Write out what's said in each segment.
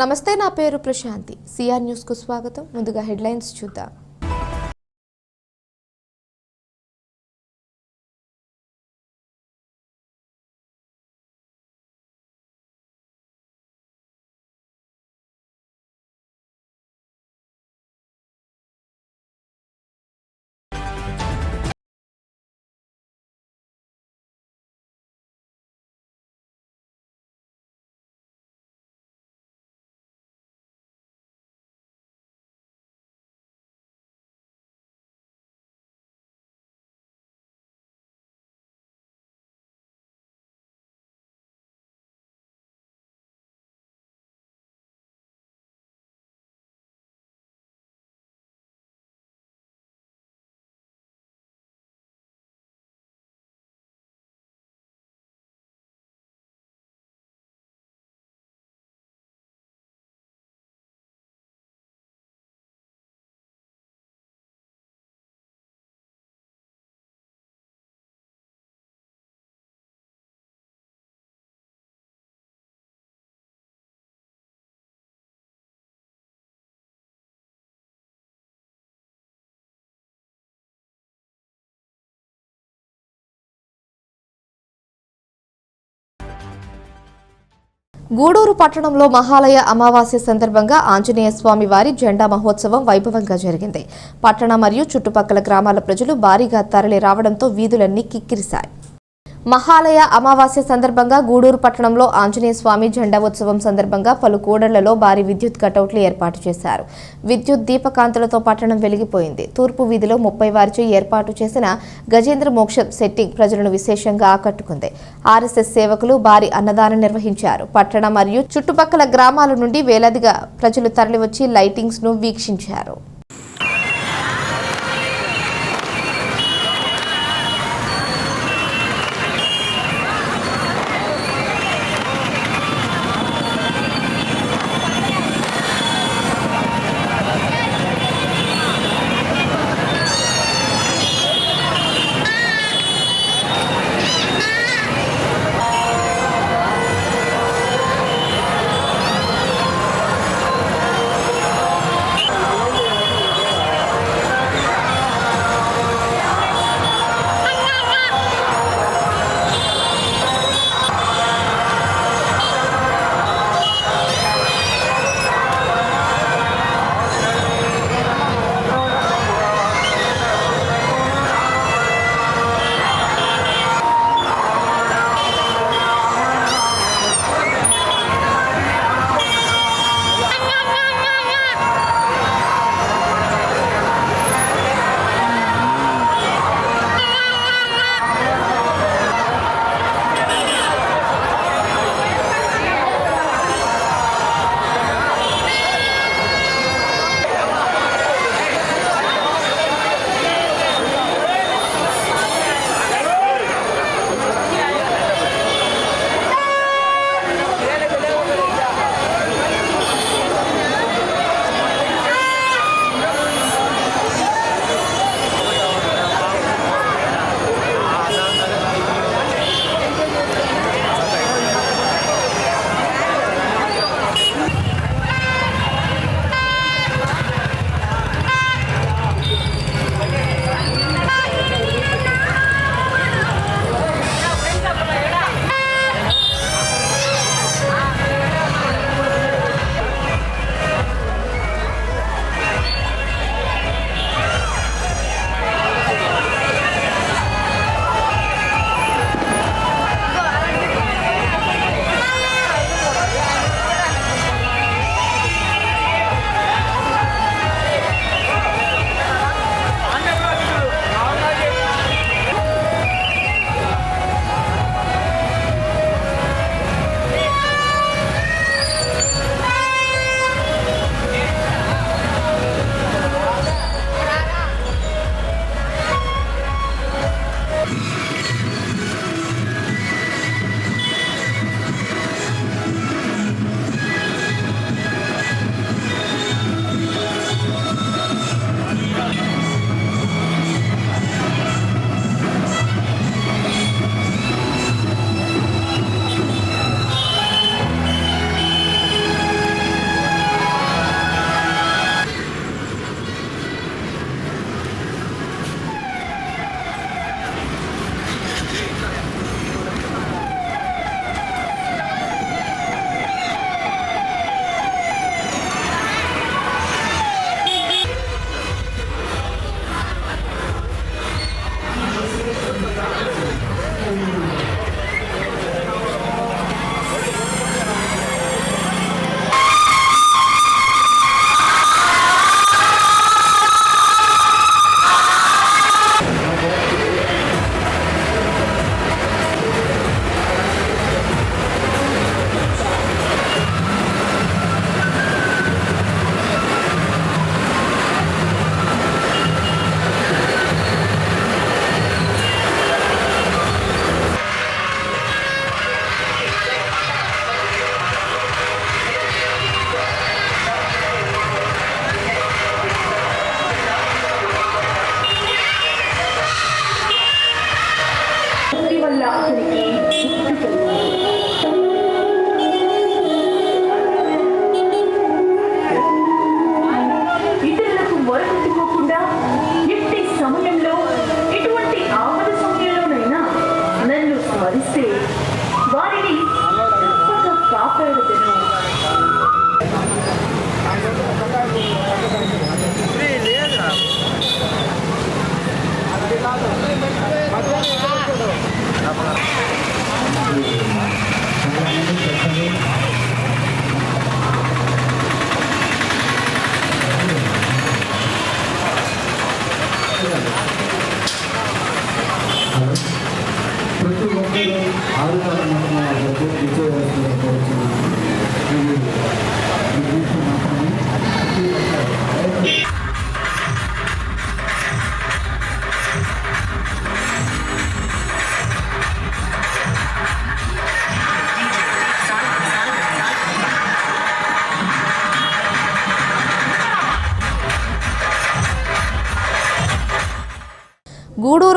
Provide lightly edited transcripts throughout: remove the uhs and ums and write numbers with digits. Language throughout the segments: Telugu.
నమస్తే, నా పేరు ప్రశాంతి. సిఆర్ న్యూస్ కు స్వాగతం. ముందుగా హెడ్లైన్స్ చూద్దాం. గూడూరు పట్టణంలో మహాలయ అమావాస్య సందర్భంగా ఆంజనేయ స్వామి వారి జెండా మహోత్సవం వైభవంగా జరిగింది. పట్టణ మరియు చుట్టుపక్కల గ్రామాల ప్రజలు భారీగా తరలి రావడంతో వీధులన్నీ కిక్కిరిశాయి. మహాలయ అమావాస్య సందర్భంగా గూడూరు పట్టణంలో ఆంజనేయ స్వామి జెండా ఉత్సవం సందర్భంగా పలు కూడళ్లలో భారీ విద్యుత్ కటౌట్లు ఏర్పాటు చేశారు. విద్యుత్ దీపకాంతులతో పట్టణం వెలిగిపోయింది. తూర్పు వీధిలో 30 వారిచే ఏర్పాటు చేసిన గజేంద్ర మోక్షం సెట్టింగ్ ప్రజలను విశేషంగా ఆకట్టుకుంది. ఆర్ఎస్ఎస్ సేవకులు భారీ అన్నదానం నిర్వహించారు. పట్టణ మరియు చుట్టుపక్కల గ్రామాల నుండి వేలాదిగా ప్రజలు తరలివచ్చి లైటింగ్స్ ను వీక్షించారు.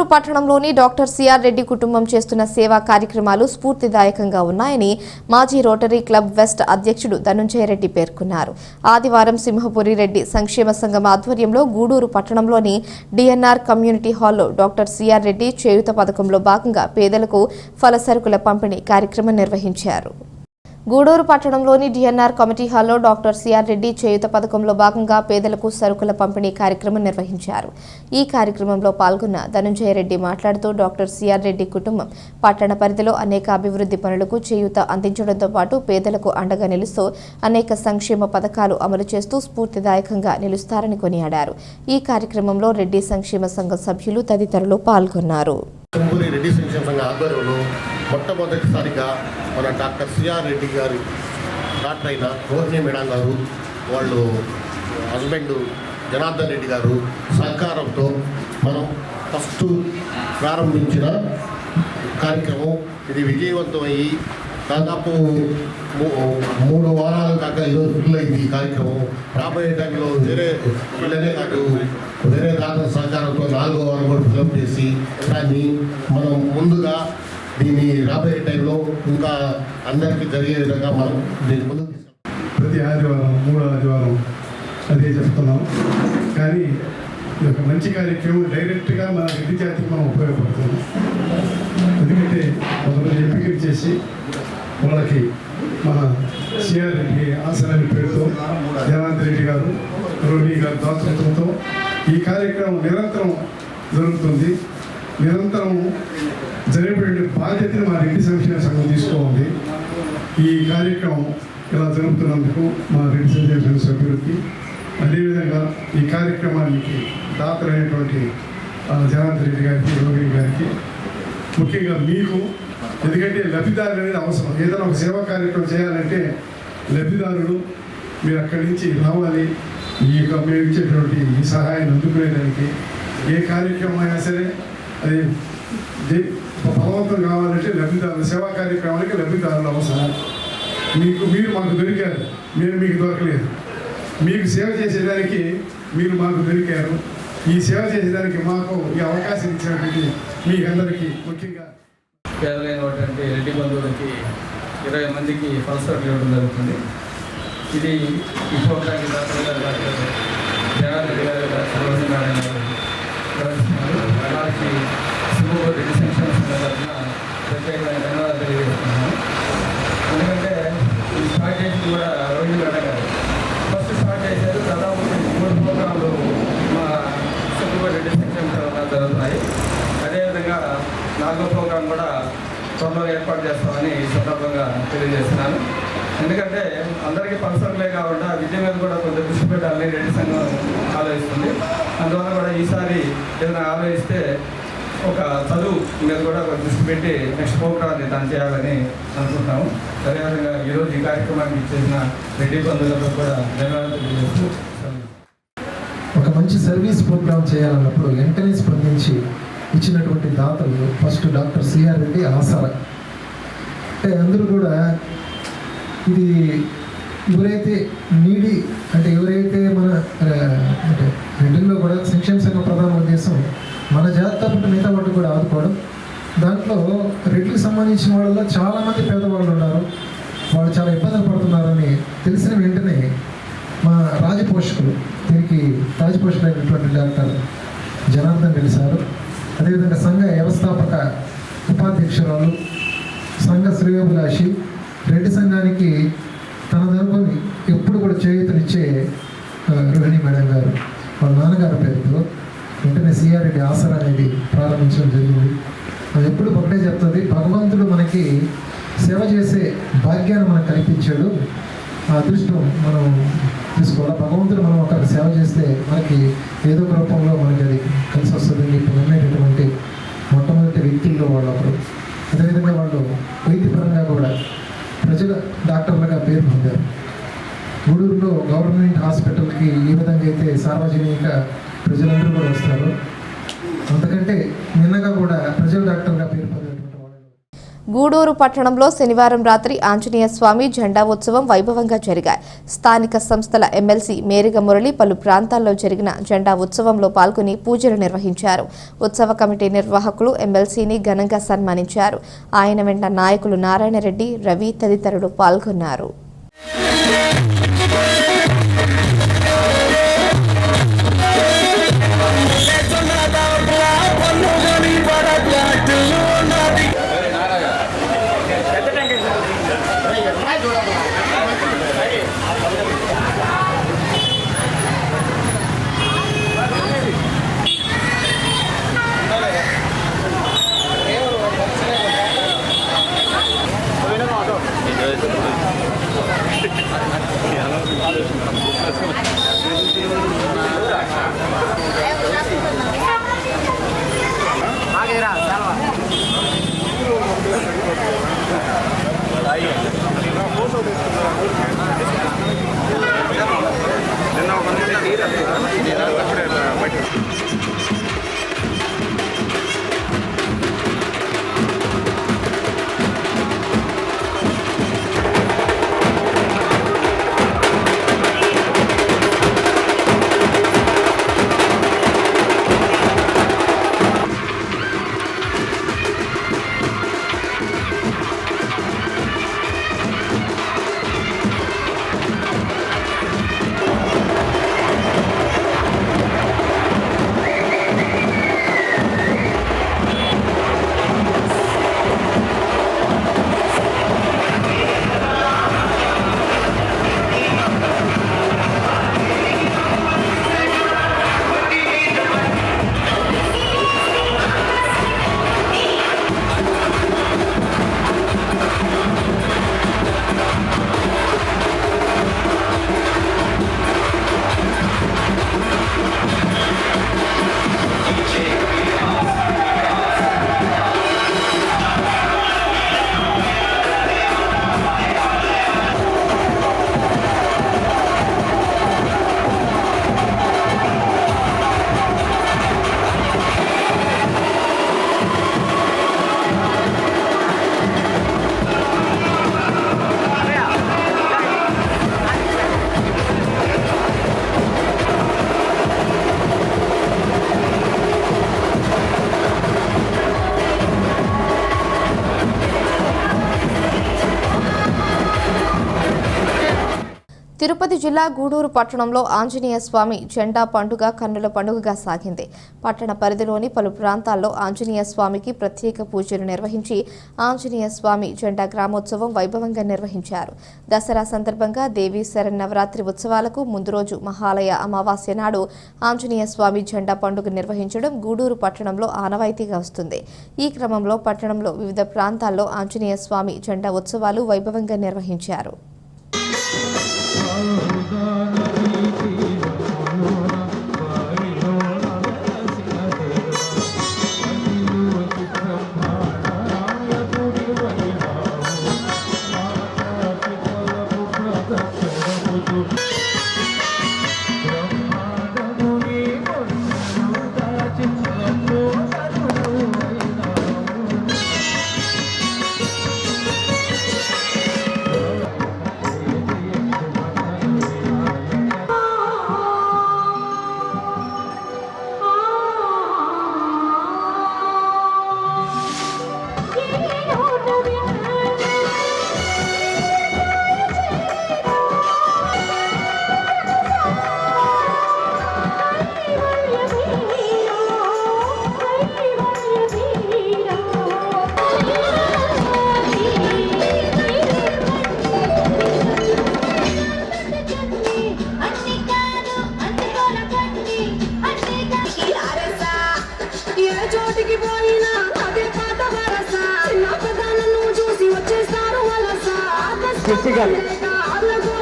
గూడూరు పట్టణంలోని డాక్టర్ సిఆర్ రెడ్డి కుటుంబం చేస్తున్న సేవా కార్యక్రమాలు స్ఫూర్తిదాయకంగా ఉన్నాయని మాజీ రోటరీ క్లబ్ వెస్ట్ అధ్యక్షుడు ధనుంజయ రెడ్డి పేర్కొన్నారు. ఆదివారం సింహపురి రెడ్డి సంక్షేమ సంఘం ఆధ్వర్యంలో గూడూరు పట్టణంలోని డిఎన్ఆర్ కమ్యూనిటీ హాల్లో డాక్టర్ సిఆర్ రెడ్డి చేయూత పథకంలో భాగంగా పేదలకు ఫలసరుకుల పంపిణీ కార్యక్రమం నిర్వహించారు. గూడూరు పట్టణంలోని డిఎన్ఆర్ కమిటీ హాల్లో డాక్టర్ సిఆర్ రెడ్డి చేయూత పథకంలో భాగంగా పేదలకు సరుకుల పంపిణీ కార్యక్రమం నిర్వహించారు. ఈ కార్యక్రమంలో పాల్గొన్న ధనుంజయ రెడ్డి మాట్లాడుతూ డాక్టర్ సిఆర్ రెడ్డి కుటుంబం పట్టణ పరిధిలో అనేక అభివృద్ధి పనులకు చేయూత అందించడంతో పాటు పేదలకు అండగా నిలుస్తూ అనేక సంక్షేమ పథకాలు అమలు చేస్తూ స్ఫూర్తిదాయకంగా నిలుస్తారని కొనియాడారు. ఈ కార్యక్రమంలో రెడ్డి సంక్షేమ సంఘం సభ్యులు తదితరులు పాల్గొన్నారు. రెడ్డి సంక్షేమ సంఘ ఆధ్వర్యంలో మొట్టమొదటిసారిగా మన డాక్టర్ సిఆర్ రెడ్డి గారి డాక్టర్ అయిన రోహిణి మేడం గారు వాళ్ళు హస్బెండ్ జనార్దన్ రెడ్డి గారు సహకారంతో మనం ఫస్ట్ ప్రారంభించిన కార్యక్రమం ఇది విజయవంతమయ్యి దాదాపు 3 వారాలు కాక ఈరోజు ఫుల్ అయింది ఈ కార్యక్రమం. రాబోయే టైంలో వేరే పిల్లలే కాదు వేరే దాతల సహకారంతో 4వ వారం కూడా ఫిల్అప్ చేసి దాన్ని మనం ముందుగా దీన్ని రాబోయే టైంలో ఇంకా అందరికీ జరిగే విధంగా మనం దీన్ని ముందుకు ప్రతి ఆదివారం 3వ ఆదివారం అదే చెప్తున్నాం. కానీ ఇది ఒక మంచి కార్యక్రమం డైరెక్ట్గా మన రెడ్డి జాతికి మనం ఉపయోగపడుతుంది. ఎందుకంటే కొంతమంది ఎంపికలు చేసి వాళ్ళకి మన సిఆర్ రెడ్డి ఆసనాన్ని పేరుతో జనార్దన్ రెడ్డి గారు రోహిణి గారు దాతృత్వంతో ఈ కార్యక్రమం నిరంతరం జరుగుతుంది. నిరంతరం జరిపే బాధ్యతను మా రెడ్డి సంక్షేమ సంఘం తీసుకోవాలి. ఈ కార్యక్రమం ఇలా జరుగుతున్నందుకు మా రెడ్డి సంక్షేమ సంఘ సభ్యులకి అదేవిధంగా ఈ కార్యక్రమానికి దాతలైనటువంటి జనార్దన్ రెడ్డి గారికి రోహిణి గారికి ముఖ్యంగా మీకు, ఎందుకంటే లబ్ధిదారులు అనేది అవసరం. ఏదైనా ఒక సేవా కార్యక్రమం చేయాలంటే లబ్ధిదారులు మీరు అక్కడి నుంచి రావాలి. ఈ యొక్క మేము ఇచ్చేటువంటి ఈ సహాయాన్ని అందుకునేదానికి ఏ కార్యక్రమం అయినా సరే అది బలవంతం కావాలంటే లబ్ధిదారులు సేవా కార్యక్రమానికి లబ్ధిదారులు అవసరం. మీరు మాకు దొరికారు, మేము మీకు దొరకలేదు. మీకు సేవ చేసేదానికి మీరు మాకు దొరికారు. ఈ సేవ చేసేదానికి మాకు ఈ అవకాశం ఇచ్చినటువంటి మీ అందరికీ ముఖ్యంగా పేదలైనటువంటి రెడ్డి బంధువులకి 20 మందికి ఫలసరుకులు ఇవ్వడం జరుగుతుంది. ఇది ఈ ప్రోగ్రాంకి జనార్దన్ రెడ్డి గారు రోహిణి మేడం గారు ప్రదర్శిస్తున్నారు. అలాగే సింహపురి రెడ్డి సంక్షేమ సంఘం తరఫున ప్రత్యేకమైన ధన్యవాదాలు తెలియజేస్తున్నాను. ఎందుకంటే ఈ స్టార్ట్ చేసింది కూడా రోహిణి మేడం గారు ఫస్ట్ స్టార్ట్ చేశారు. దాదాపు 3 ప్రోగ్రాంలు మా సింహపురి రెడ్డి సంక్షేమ సంఘం జరుగుతున్నాయి. అదేవిధంగా 4వ ప్రోగ్రాం కూడా త్వరలో ఏర్పాటు చేస్తామని ఈ సందర్భంగా తెలియజేస్తున్నాను. ఎందుకంటే అందరికీ పల్సర్లే కాకుండా విద్య మీద కూడా కొంచెం దృష్టి పెట్టాలని రెడ్డి సంఘం ఆలోచిస్తుంది. అందువల్ల కూడా ఈసారి ఏదైనా ఆలోచిస్తే ఒక చదువు మీద కూడా ఒక దృష్టి పెట్టి నెక్స్ట్ ప్రోగ్రాన్ని దాన్ని చేయాలని అనుకుంటున్నాము. అదేవిధంగా ఈరోజు ఈ కార్యక్రమానికి ఇచ్చేసిన రెడ్డి బంధువులకు కూడా ధన్యవాదాలు తెలియజేస్తూ ఒక మంచి సర్వీస్ ప్రోగ్రామ్ చేయాలన్నప్పుడు వెంటనే స్పందించి ఇచ్చినటువంటి దాతలు ఫస్ట్ డాక్టర్ సిఆర్ రెడ్డి ఆసరా. అంటే అందరూ కూడా ఇది ఎవరైతే నీడి అంటే ఎవరైతే మన అంటే రెడ్డిల్లో కూడా సంక్షేమ సంఘ ప్రధాన ఉద్దేశం మన జాతి మిగతా వాటి కూడా ఆదుకోవడం. దాంట్లో రెడ్డికి సంబంధించిన వాళ్ళలో చాలామంది పేదవాళ్ళు ఉన్నారు, వాళ్ళు చాలా ఇబ్బందులు పడుతున్నారని తెలిసిన వెంటనే మా రాజపోషకులు దీనికి రాజపోషకులైనటువంటి డాక్టర్ జనార్దన్ రెడ్డి సారు, అదేవిధంగా సంఘ వ్యవస్థాపక ఉపాధ్యక్షురాలు సంఘ శ్రేయోభిలాషి రెడ్డి సంఘానికి తన తరపుని ఎప్పుడు కూడా చేయూతనిచ్చే రోహిణి మేడం గారు వాళ్ళ నాన్నగారి పేరుతో వెంటనే సిఆర్ రెడ్డి ఆసరా అనేది ప్రారంభించడం జరిగింది. అది ఎప్పుడు ఒకటే చెప్తుంది, భగవంతుడు మనకి సేవ చేసే భాగ్యాన్ని మనకు కల్పించాడు. ఆ అదృష్టం మనం తీసుకోవాలి. భగవంతుడు మనం ఒకరికి సేవ చేస్తే మనకి ఏదో ఒక రూపంలో మనకి అది కలిసి వస్తుందని ఇప్పుడు నమ్మేటటువంటి మొట్టమొదటి వ్యక్తుల్లో వాళ్ళు ఒకరు. అదేవిధంగా వాళ్ళు వైద్యపరంగా కూడా ప్రజల డాక్టర్లుగా పేరు పొందారు. గూడూరులో గవర్నమెంట్ హాస్పిటల్కి ఏ విధంగా అయితే సార్వజనిక ప్రజలందరూ కూడా వస్తారు, అంతకంటే నిన్నగా కూడా ప్రజల డాక్టర్గా పేరు పొందినటువంటి వాళ్ళు గూడూరు పట్టణంలో శనివారం రాత్రి ఆంజనేయ స్వామి జెండా ఉత్సవం వైభవంగా జరిగాయి. స్థానిక సంస్థల ఎమ్మెల్సీ మేరిగ మురళి పలు ప్రాంతాల్లో జరిగిన జెండా ఉత్సవంలో పాల్గొని పూజలు నిర్వహించారు. ఉత్సవ కమిటీ నిర్వాహకులు ఎమ్మెల్సీని ఘనంగా సన్మానించారు. ఆయన వెంట నాయకులు నారాయణరెడ్డి, రవి తదితరులు పాల్గొన్నారు. తిరుపతి జిల్లా గూడూరు పట్టణంలో ఆంజనేయ స్వామి జెండా పండుగ కన్నుల పండుగగా సాగింది. పట్టణ పరిధిలోని పలు ప్రాంతాల్లో ఆంజనేయ స్వామికి ప్రత్యేక పూజలు నిర్వహించి ఆంజనేయ స్వామి జెండా గ్రామోత్సవం వైభవంగా నిర్వహించారు. దసరా సందర్భంగా దేవీ శరన్నవరాత్రి ఉత్సవాలకు ముందు రోజు మహాలయ అమావాస్య నాడు ఆంజనేయ స్వామి జెండా పండుగ నిర్వహించడం గూడూరు పట్టణంలో ఆనవాయితీగా వస్తుంది. ఈ క్రమంలో పట్టణంలో వివిధ ప్రాంతాల్లో ఆంజనేయ స్వామి జెండా ఉత్సవాలు వైభవంగా నిర్వహించారు.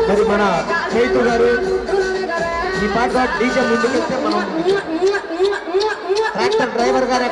మరి మన చైతు గారు ఈ పాట డీజే ముందుకెళ్తే మనం ట్రాక్టర్ డ్రైవర్ గారు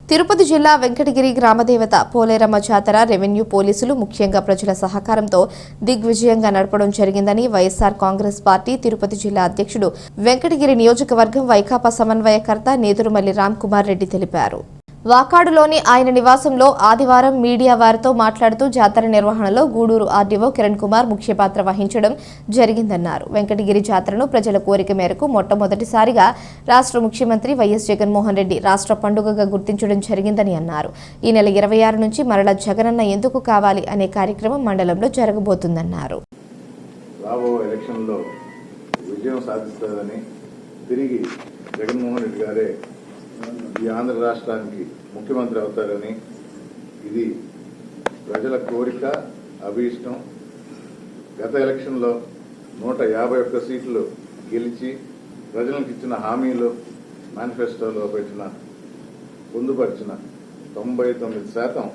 తిరుపతి జిల్లా వెంకటగిరి గ్రామదేవత పోలేరమ్మ జాతర రెవెన్యూ పోలీసులు ముఖ్యంగా ప్రజల సహకారంతో దిగ్విజయంగా నడపడం జరిగిందని వైఎస్సార్ కాంగ్రెస్ పార్టీ తిరుపతి జిల్లా అధ్యక్షుడు వెంకటగిరి నియోజకవర్గం వైకాపా సమన్వయకర్త నేదురుమల్లి రామ్ కుమార్ రెడ్డి తెలిపారు. వాకాడులోని ఆయన నివాసంలో ఆదివారం మీడియా వారితో మాట్లాడుతూ జాతర నిర్వహణలో గూడూరు ఆర్డీఓ కిరణ్ కుమార్ ముఖ్య పాత్ర వహించడం జరిగిందన్నారు. వెంకటగిరి జాతరను ప్రజల కోరిక మేరకు మొట్టమొదటిసారిగా రాష్ట్ర ముఖ్యమంత్రి వైఎస్ జగన్మోహన్ రెడ్డి రాష్ట్ర పండుగగా గుర్తించడం జరిగిందని అన్నారు. ఈ నెల 26 నుంచి మరల జగనన్న ఎందుకు కావాలి అనే కార్యక్రమం మండలంలో జరగబోతుందన్నారు. రాబో ఎలక్షన్లో విజయం సాధిస్తుందని తిరిగి జగన్మోహన్ రెడ్డి గారే ఈ ఆంధ్ర రాష్ట్రానికి ముఖ్యమంత్రి అవుతారని, ఇది ప్రజల కోరిక, అభీష్టం. గత ఎలక్షన్లో 151 సీట్లు గెలిచి ప్రజలకు ఇచ్చిన హామీలు మేనిఫెస్టోలో పొందుపరిచిన 99%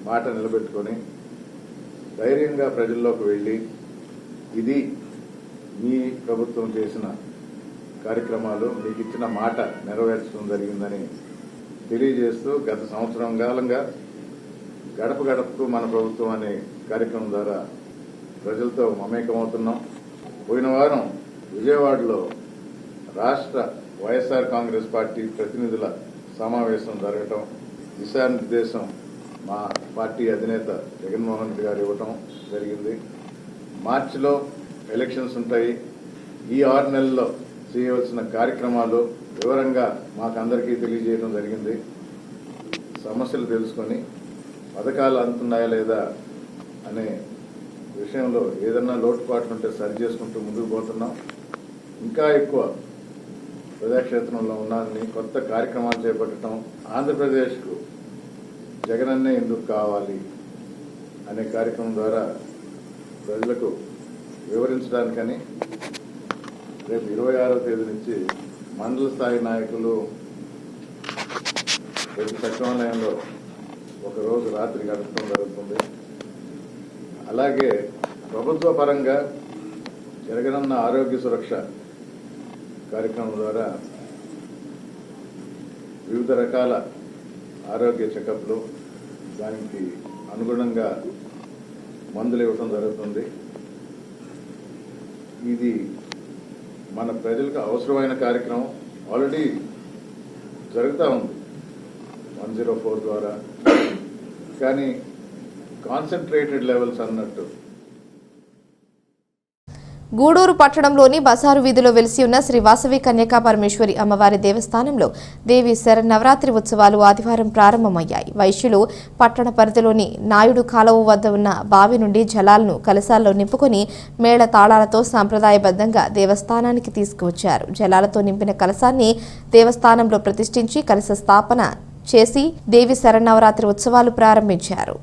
మాట నిలబెట్టుకొని ధైర్యంగా ప్రజల్లోకి వెళ్ళి ఇది మీ ప్రభుత్వం చేసిన కార్యక్రమాలు, మీకు ఇచ్చిన మాట నెరవేర్చడం జరిగిందని తెలియజేస్తూ గత సంవత్సరం కాలంగా గడప గడపకు మన ప్రభుత్వం అనే కార్యక్రమం ద్వారా ప్రజలతో మమేకమవుతున్నాం. పోయిన వారం విజయవాడలో రాష్ట్ర వైఎస్ఆర్ కాంగ్రెస్ పార్టీ ప్రతినిధుల సమావేశం జరగటం, దిశానిర్దేశం మా పార్టీ అధినేత జగన్మోహన్ రెడ్డి గారు ఇవ్వటం జరిగింది. మార్చిలో ఎలక్షన్స్ ఉంటాయి. ఈ 6 నెలల్లో చేయవలసిన కార్యక్రమాలు వివరంగా మాకందరికీ తెలియజేయడం జరిగింది. సమస్యలు తెలుసుకొని పథకాలు అందుతున్నాయా లేదా అనే విషయంలో ఏదన్నా లోటుపాట్లు ఉంటే సరి చేసుకుంటూ ముందుకు పోతున్నాం. ఇంకా ఎక్కువ ప్రజాక్షేత్రంలో ఉన్నారని కొత్త కార్యక్రమాలు చేపట్టడం, ఆంధ్రప్రదేశ్కు జగనన్నే ఎందుకు కావాలి అనే కార్యక్రమం ద్వారా ప్రజలకు వివరించడానికని రేపు 26వ తేదీ నుంచి మండల స్థాయి నాయకులు ప్రతి సచివాలయంలో ఒకరోజు రాత్రి గడపడం జరుగుతుంది. అలాగే ప్రభుత్వ పరంగా జరగనున్న ఆరోగ్య సురక్ష కార్యక్రమం ద్వారా వివిధ రకాల ఆరోగ్య చెకప్లు, దానికి అనుగుణంగా మందులు ఇవ్వటం జరుగుతుంది. ఇది మన ప్రజలకు అవసరమైన కార్యక్రమం. ఆల్రెడీ జరుగుతూ ఉంది 104 ద్వారా, కానీ కాన్సన్ట్రేటెడ్ లెవెల్స్ అన్నట్టు. గూడూరు పట్టణంలోని బసారు వీధిలో వెలిసి ఉన్న శ్రీ వాసవి కన్యకా పరమేశ్వరి అమ్మవారి దేవస్థానంలో దేవి శరన్నవరాత్రి ఉత్సవాలు ఆదివారం ప్రారంభమయ్యాయి. వైశ్యులు పట్టణ పరిధిలోని నాయుడు కాలువ వద్ద ఉన్న బావి నుండి జలాలను కలశాల్లో నింపుకొని మేళ తాళాలతో సాంప్రదాయబద్ధంగా దేవస్థానానికి తీసుకువచ్చారు. జలాలతో నింపిన కలశాన్ని దేవస్థానంలో ప్రతిష్ఠించి కలశ స్థాపన చేసి దేవి శరన్నవరాత్రి ఉత్సవాలు ప్రారంభించారు.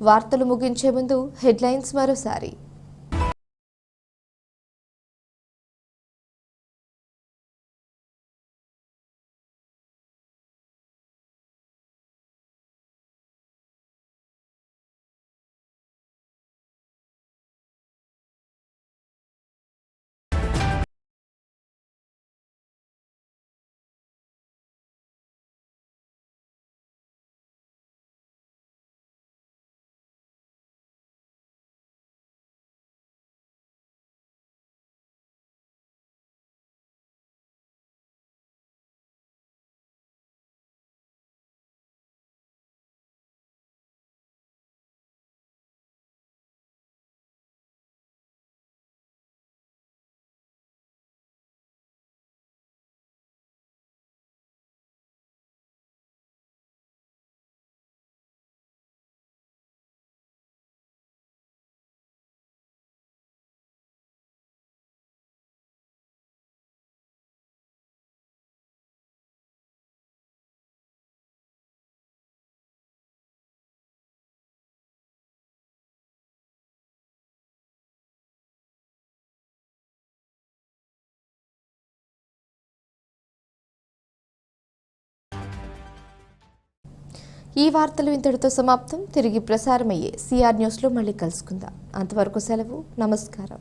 వార్తలు ముగించే ముందు హెడ్లైన్స్ మరోసారి. ఈ వార్తలు ఇంతటితో సమాప్తం. తిరిగి ప్రసారమయ్యే సిఆర్ న్యూస్లో మళ్ళీ కలుసుకుందాం. అంతవరకు సెలవు. నమస్కారం.